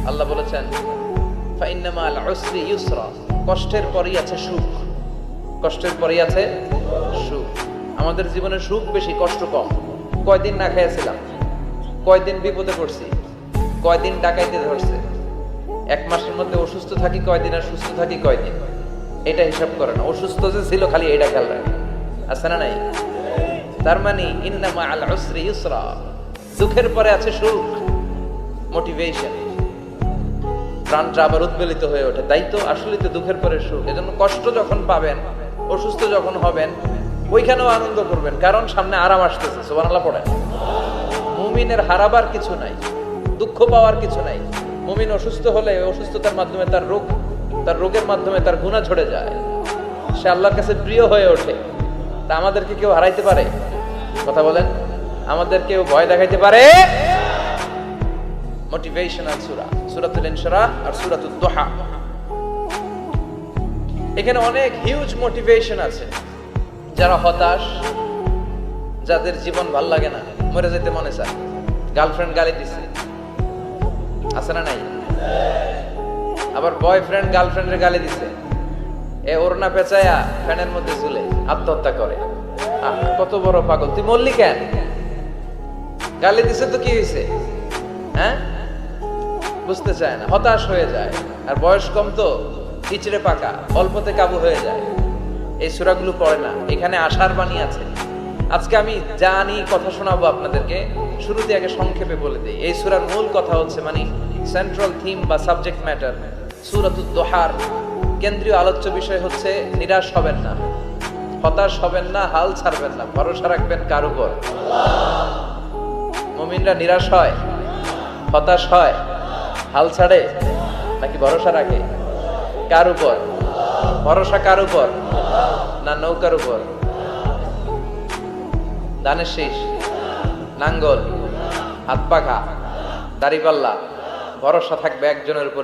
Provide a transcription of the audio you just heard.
আল্লাহ বলেছেন ফাইন্না মাল উসরি ইউসরা, কষ্টের পরেই আছে সুখ। কষ্টের পরেই আছে সুখ। আমাদের জীবনে সুখ বেশি, কষ্ট কম। কয়দিন না খেয়েছিলাম, কয়দিন বিপদে পড়ছি, কয়দিন ডাকাইতে ধরছে, এক মাসের মধ্যে অসুস্থ থাকি কয়দিন আর সুস্থ থাকি কয়দিন, এটা হিসাব করে না। অসুস্থ যে ছিল খালি এটা খেয়াল রাখে, আছে না নাই? তার মানে ইন্না মাল উসরি ইউসরা, দুঃখের পরে আছে সুখ, মোটিভেশন। প্রাণটা আবার উদ্বেলিত হয়ে ওঠে, তাই তো আসলে তো দুঃখের পরে সুখ। এজন্য কষ্ট যখন পাবেন, অসুস্থ যখন হবেন, ওইখানেও আনন্দ করবেন, কারণ সামনে আরাম আসতেছে। সুবহানাল্লাহ পড়েন। মুমিনের হারাবার কিছু নাই, দুঃখ পাওয়ার কিছু নাই। মুমিন অসুস্থ হলে অসুস্থতার মাধ্যমে তার রোগের মাধ্যমে তার গুনাহ ঝরে যায়, সে আল্লাহর কাছে প্রিয় হয়ে ওঠে। তা আমাদেরকে কেউ হারাইতে পারে? কথা বলেন, আমাদের কেউ ভয় দেখাইতে পারে? মোটিভেশনাল সূরা, সূরাতুল ইনশিরাহ আর সূরাতুদ দুহা। এখানে অনেক হিউজ মোটিভেশন আছে। যারা হতাশ, যাদের জীবন ভাল লাগে না, মরে যেতে মনে চায়, গার্লফ্রেন্ড গালি দিছে, আছে না নাই? আবার বয়ফ্রেন্ড গার্লফ্রেন্ডের গালি দিছে, এ ওড়না পেঁচায়া ফ্যানের মধ্যে ঝুলে আত্মহত্যা করে। কত বড় পাগল তুই, মরলি কেন? গালি দিছে তো কি হয়েছে? হ্যাঁ, বুঝতে চায় না, হতাশ হয়ে যায়। আর বয়স কম তো, ইচড়ে পাকা, অল্পতে কাবু হয়ে যায়। এই সূরাগুলো পড়ে না। এখানে আশার বাণী আছে। আজকে আমি জানি কথা শোনাবো আপনাদেরকে, শুরুতে আগে সংক্ষেপে বলে দিই। এই সূরার মূল কথা হচ্ছে, মানে সেন্ট্রাল থিম বা সাবজেক্ট ম্যাটার, সূরাতুদ দুহার কেন্দ্রীয় আলোচ্য বিষয় হচ্ছে নিরাশ হবেন না, হতাশ হবেন না, হাল ছাড়বেন না, ভরসা রাখবেন কার উপর? মুমিনরা নিরাশ হয়, হতাশ হয়, হাল ছাড়ে নাকি ভরসা রাখে? কার উপর ভরসা? কার উপর? না নৌকার উপর? ধানের শীষ, নাঙ্গল, হাত পাখা, দাড়িপাল্লা, ভরসা থাকবে একজনের উপর।